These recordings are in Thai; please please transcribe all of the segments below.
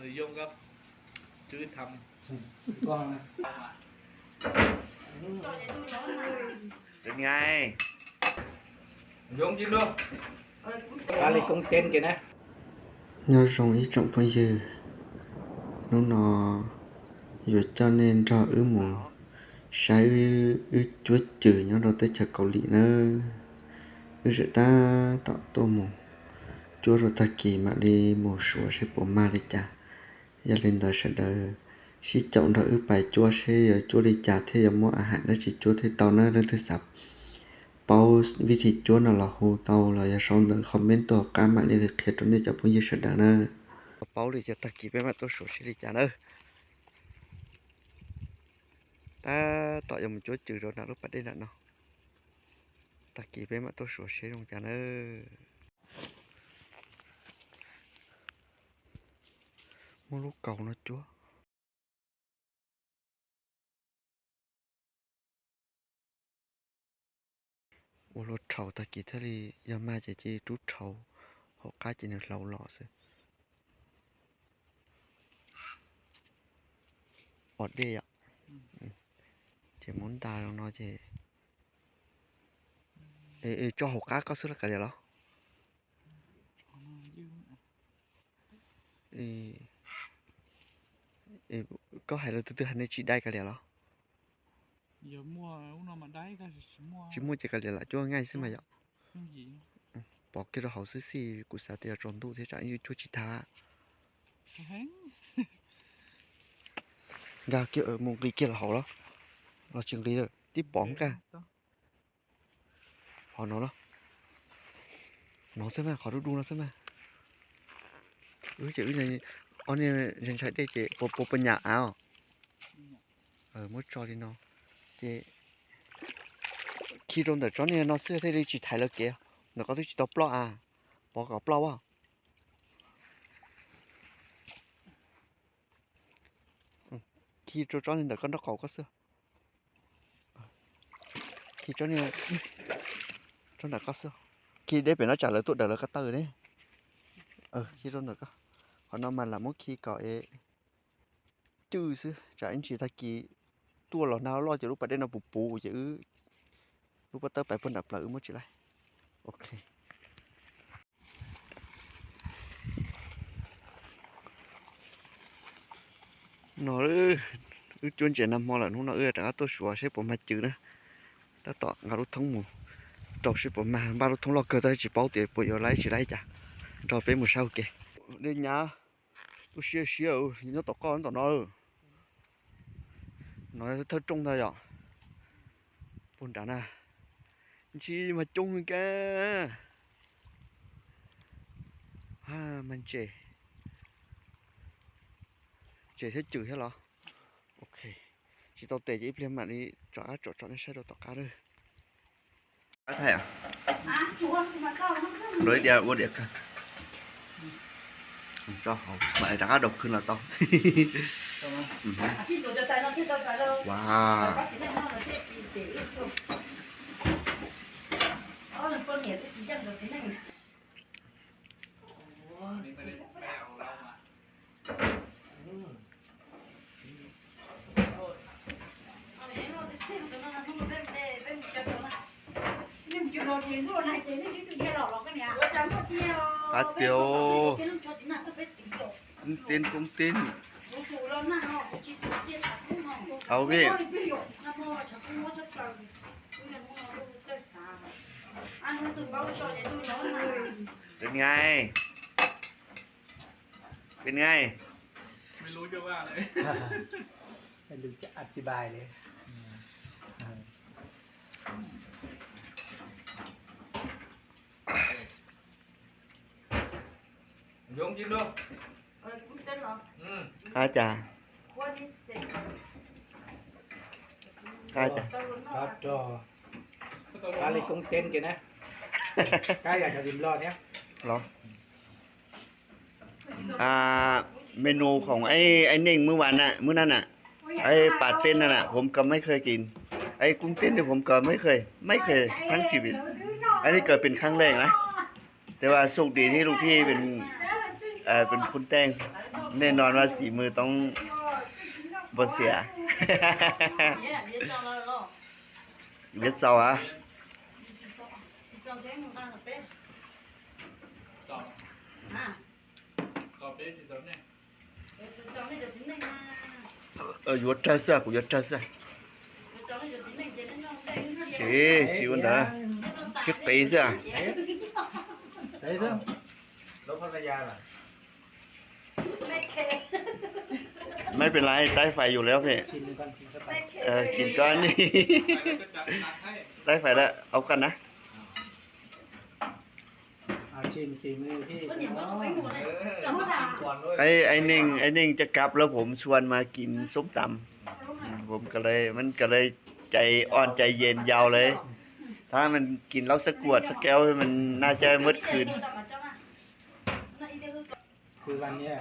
nội dung gấp chứ thầm con Được ngay dùng chứ luôn ba lì công tên kìa nè nhớ rồng ý trọng bây giờ nó vừa cho nên cho mù sai chúa chữ nhau đầu tới chợ cầu lì nữa rồi ta tạo tô mù chúa rồi ta kỳ mà đi mù sủa sẽ bỏ ma đi chả giờ lên đời sẽ đời si trọng đó bài chúa sẽ chúa đi chả thế giờ muaอาหารđó chỉ chúa thế tàu nó thứ sập baoวิธีchúa nào là hồ tàu là giờ sau nữa commentตัวการมาเลยเขียนตรงนี้จะพูดยิ่งสุดนะbao điจะตะกี้ไปมาตัวสวยสิจ้าเนอะตาต่อยังมันchúa chữ rồi nào lúc bắt đây là nóตะกี้ไปมาตัวสวยสิลงจ้าเนอะmua lúc cầu nó chúa mua lúc trầu tะกี้thế thì giờ mai chỉ trút trầu họ cái chỉ được lâu lọ rồi ọt đi ạ chỉ muốn ta trong nó chỉ cho hộp cá có sức là cái gì đó có hay là từ hành này chỉ đây cái gì đó giờ mua nó mà đáy cái chỉ mua chỉ cái gì là cho ngay xí mà vậy gì bỏ cái đó hậu xí xí của xã thì tròn tu thế chẳng như cho chị thà gà kia ở một cái kia là hậu đó nó chừng lý rồi tiếp bóng cả họ nó đó nó xem mà khó đu nó xem mà chữ này anh em nhân chạy đây chị bộ bên nhà áo mới cho đi nó chị khi trong đời cho nên nó xưa thế đi chỉ thay là kia nó có thứ chỉ tao plo à bỏ cả plo à khi cho nên đời con nó có xưa khi cho nên cho nên có xưa khi đấy phải nó trả lời tụi đời là cái từ đấy khi trong đời có còn nó mà là một khi có ấy chữ xưa trả anh chỉ thay kỳ tua lò nào lo chỉ lúc bắt đây nó bù bù chữ lúc bắt tới phải phân đập lại mất chỉ lại ok nó chuyên trẻ nằm mò là nó đã tôi xóa xếp bộ mặt chữ nữa ta tọt ngã rút thông mù trâu xếp bộ mặt ba rút thông lo cơ ta chỉ bảo tiền bây giờ lấy chỉ lấy chả trâu bé một sao kìa đi nhà tôi xíu xíu nó tọt con tọt nó thơ trung thôi ạ buồn đàn à chi mà trung cả mình trẻ hết chữ hết rồi ok chỉ tao tệ chỉ lên mà đi chọn cái xe đồ tọt cá rồi thầy à đối đi vô điện cả cho họ mày đã độc hơn là tao wow tiêu tin cũng tin ok bên ngayไม่รู้จะว่าเลย ไม่รู้จะอธิบายเลยdùng chứ luôn hai chàครับจอba lì công tên kìa nè cái là cho điểm lo nhé หรอเมนูของไอ้เน่งเมื่อวานน่ะมื้อนั้นน่ะไอ้ปาดเต้นนั่นน่ะผมก็ไม่เคยกินไอ้กุ้งเต้นเนี่ยผมก็ไม่เคยทั้งชีวิตอันนี้เกิดเป็นครั้งแรกนะแต่ว่าโชคดีที่ลูกพี่เป็น เป็นคุณแต่งแน่นอนว่าสีมือต้องบ่เสีย เวียดเจ้าอ่ะ ต่อไปที่ตอนนี้ yuột ra sao của yuột ra sao thế chịu đã chiếc tí ra Đấy chứ. Lúc phát ra là ไม่เป็นไรได้ไฟอยู่แล้วพี่ chín con chín con. กินก้อนนี่ ได้ไฟแล้วเอากันนะ Chín chín mươi thì ไอ้นิ่งจะกลับแล้วผมชวนมากินส้มตำผมก็เลยมันก็เลยใจอ่อนใจเย็นยาวเลย ถ้ามันกินแล้วสักขวดสักแก้วมันน่าจะมืดคืน คือวันเนี้ย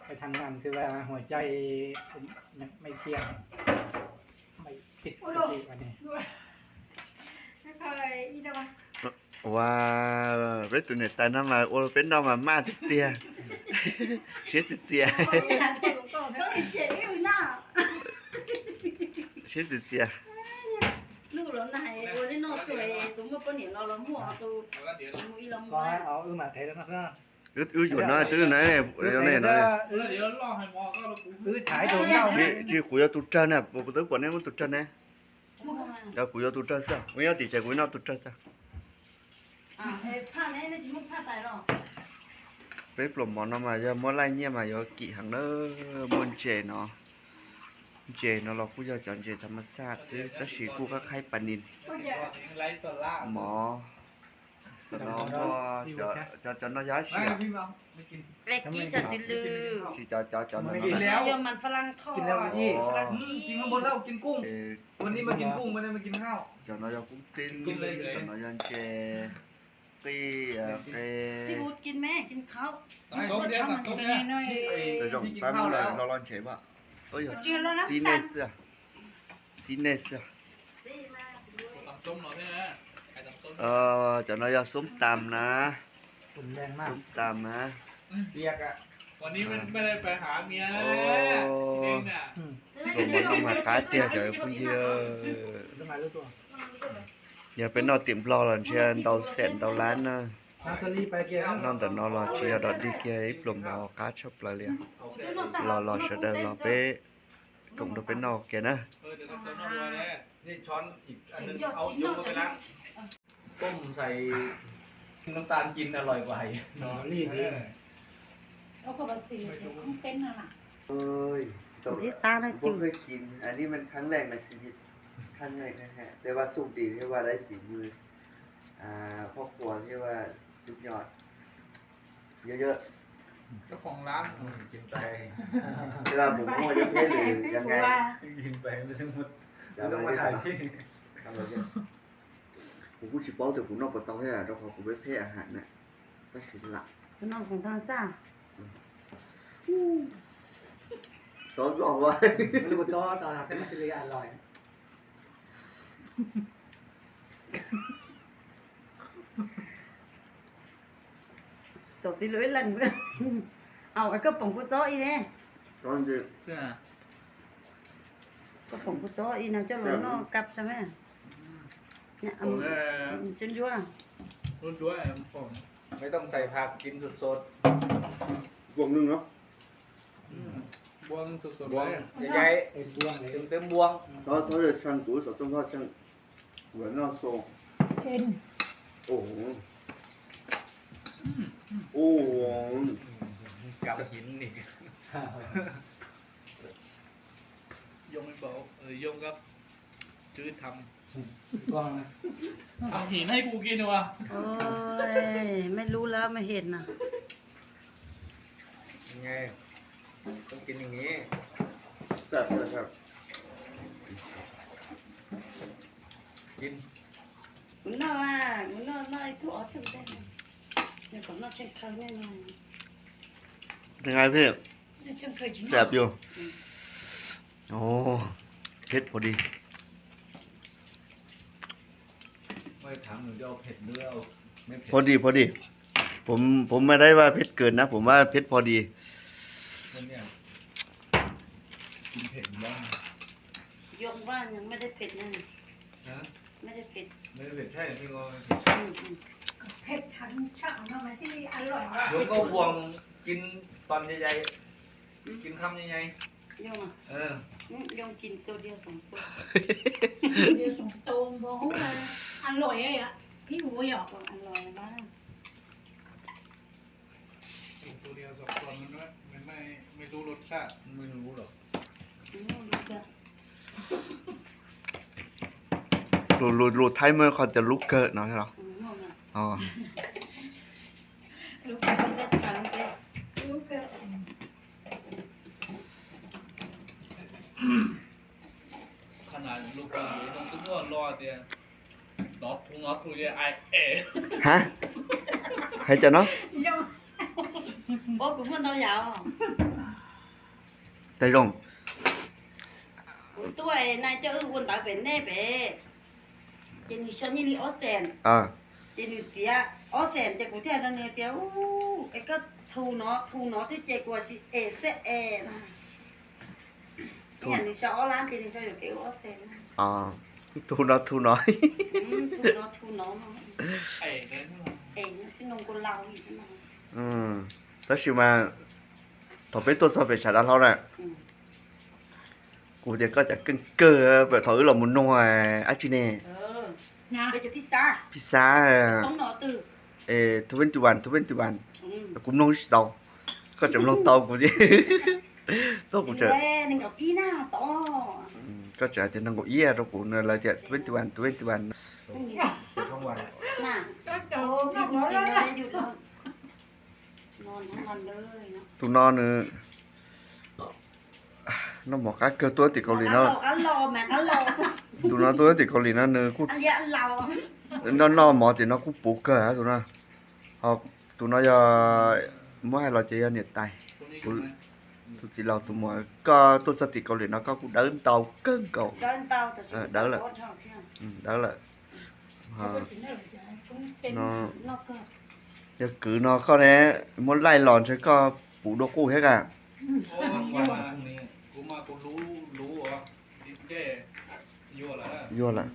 ไปทำงานคือว่าหัวใจไม่เที่ยงไม่ผิดปกติวันนี้ ว้าเวตุเนตาน้ำมาโอเป็นน้ำมามาเตียเสียเสียเสีย lúc đó này tôi lên nó tuổi tôi mới có niệm nó lắm mua tôi mũi lắm ก็ให้เอามาเทแล้วนะ อื้อหยุดน้อยตื้อไหนเนี่ยเดี๋ยวเนี่ยนะ เดี๋ยวรอให้หมอก็เรากู ฉายโดนเน่า ที่คุยกับตุ๊ดจ้าเนี่ยผมต้องก่อนเนี่ยมันตุ๊ดจ้าเนี่ยแล้วคุยกับตุ๊ดจ้าซะไม่เอาติดใจคุยนอกตุ๊ดจ้าซะ àผ้าnày nó chỉ muốnผ้าtài rồi ไปปลอมหมอนมาจะมอไล่เนี่ยมาอยู่กี่หังเนอะมนเจเนาะเจเนาะเราคุยกับจอนเจธรรมชาติซื้อก็สีกูก็ไข่ปานิน ไล่ตัวล่า หมอสนองก็จะน้อยย้ายเสีย พี่มาไม่กิน เล็กกี้ฉันจะลืม ที่จอนั่น กิน แห แล้ ละ ว ยอมมันฝรั่งทอด กินแล้วนี่ ฝรั่ง กินข้างบนแล้วกินกุ้ง วันนี้มากินกุ้งไม่ได้มากินข้าว จอน้อยยากุ้งติ้น กินเลย จอน้อยยาเจตีเ พี่บูดกินแม่กินข้าว ต้มเดียวต้มเดียว ดี๋ยวจงแป๊บนึงเลยเราลองเฉยป่ะเอ้ย เจียวแล้วนะ ซีเนสอะซีเนสอะ ตำส้มหน่อยเนี่ยไข่ตำส้ม จอน้อยยาส้มตำนะ ฝุ่นแรงมาก ส้มตำนะ เรียกอ่ะ วันนี้ไม่ได้ไปหาเมียเองเนี่ย ลงมาต้องมาค้าเตี้ยเดี๋ยวคุณเยอะ ต้องมารู้ตัว อย่าเป็นนอติ่มรอหลังเชียนเดาเสร็จเดาล้านนะ นาซาลีไปเกี่ยวน อนแต่นอรอเชียดอดดีเกียปลุ่มรอค้าชอบละเลียรอเฉดรอเป๊ะกงเราเป็นนอกเกียนะ เดี๋ยวตำส้มน้ำเลยนี่ช้อนอีกอันนึงเอาโยนไปล้างต้มใส่น้ำตาลกินอร่อยกว่า นาซาลีดี เขาก็บอกสิมันเป็นอะไร เอ้ย จิตาเลย ผมเคยกิน อันนี้มันครั้งแรกในชีวิตครั้งแรกนะฮะแต่ว่าสุขดีที่ว่าได้สีมือครอบครัวที่ว่าสุดยอด เยอะ เจ้าของร้านกินไป ๆเวลาผมมั่วจะเพ่หรือยังไง กินไปไม่ทั้งหมด จะเอาอะไรได้ทำอะไรเนี่ยผมพูดชิบเป้าแต่ผมนอกประตูให้เราขอผมไปเพ่อาหารเนี่ยก็สิละ น้องของทางซ่า ตอนบอกว่า ไม่รู้ว่าจอตอนนั้นแต่มันจะเลยอร่อย tổ tí lưỡi lần nữa cái cấp bổng của chó y nè ตอนจะ cấp bổng của chó y nào cho nó cặp sao mẹ nhá chân chúa รุ่นด้วยผมไม่ต้องใส่ผักกินสด วงนึงเนาะ ๆบวงสดๆ บว เล ง ย ใหญ่ๆเป็นบวงเลย เต็มบวง 他的香骨手动画像闻到松，哦，哦， กับหินอีกยงไม่บอกยงกับจื้อท บวงนะ ำเอาหินให้กูกินดีกว่า ôi mấy lú lá mới hiện à ยังไงต้องกินอย่างนี้ 在在。 กิน nó à nó thu ở trong đây này còn nó trên khơi này này ยังไงพี่ nó trên khơi chính แสบอยู่โอ้เผ็ดพอดี ไม่ถามหนูจะเอาเผ็ดหรือเอาไม่เผ็ด พอดี ผมไม่ได้ว่าเผ็ดเกินนะ ผมว่าเผ็ดพอดี คนเนี่ยกินเผ็ดบ้าง ยงว่ายังไม่ได้เผ็ดนั่น นะ ไม่ได้เผ็ด ไม่ได้เผ็ดใช่พี่ก็ เผ็ดทั้งช่างทำไมที่อร่อย โยมก็บวงกินตอนใหญ่ๆกินคำใหญ่ ยงอ่ะ ๆเออย งกินตัวเดียว2 ตัว เดี๋ยวส่งตรงบอกว่าอร่อยอ่ะพี่หมูหยอก ตัวอร่อยมาก ตัวเดียวสองตัวมันไม่รู้รสชาติ ไม่รู้หรอก ดูจ้ะ รูไทยเมื่อเขาจะลุกเกิดเนาะใช่หรอ นู่นอ่ะ อ๋อ ลูก มันจะขังไป ลูกเกิด ขนาดลูกเกาหลีต้องตุ้มว่ารอเดียวน็อตทุเรียไอเอ ฮะให้จะเนาะ ยง bố cũng bên đâu dạo ได้ลง tôi này cho quân tại bên này về trên đi sân như ở sen อ่า trên đi xía ở sen thì cũng theo nó nè tiêu cái thu nó thì chạy qua chị sẽ nhà đi sợ lắm trên đi cho được kiểu ở sen อ๋อทูน้อย thu nó mà ไอเนี่ย nó xin nông con lau gì thế nào อืมแล้วชิมาต่อไปตัวสอบเป็นชาดาเท่านั้นกูจะก็จะกึ่งเกอแบบถอยหลอมุนนัวอาชิเน่ นะ bây giờ pizza พิซซ่า không nó từ 21กูน้องชิตาก็จะลงเตากูดิตัวกูจะ nè nên gặp tí nào to ก็จะจะนั่งกูเอี้ยตัวกูเนี่ยเราจะ21 ช่องวัน nè ก็โต Ôi, นักร้อย thì แล้ว nó นะ đây được rồi. Ngon không ngon đời nó. ตัวนอนเนอะน้องหมอกัดเกิดตัวติดเกาหลีเนาะ Cá lò mà cá lò. ตัวนอนตัวติดเกาหลีนะเนอะกู Ăn dạ ăn lò. นอนหมอติดเนาะกูปลุกเกิดฮะตัวน่ะเอาตัวน้อยจะไม่ให้เราจะเนี่ยตาย คนนี้กันไหม ตัวสิเราตัวหมอก็ตัวสติเกาหลีเนาะก็กูเดินเตาเกิ้งเก่า Cho anh tao tao Ờ, xuống đỡ tao là- có cho xem. ได้ละฮะ เนาะ Nó cơ. อย่ากือเนาะก็แน่มดไล่หลอนใช่ก็ปูดกูให้กัน โอ้วันมาพรุ่งนี้กูมากูรู้เหรอดิเจยั่วแล้ว ยั่วละ เ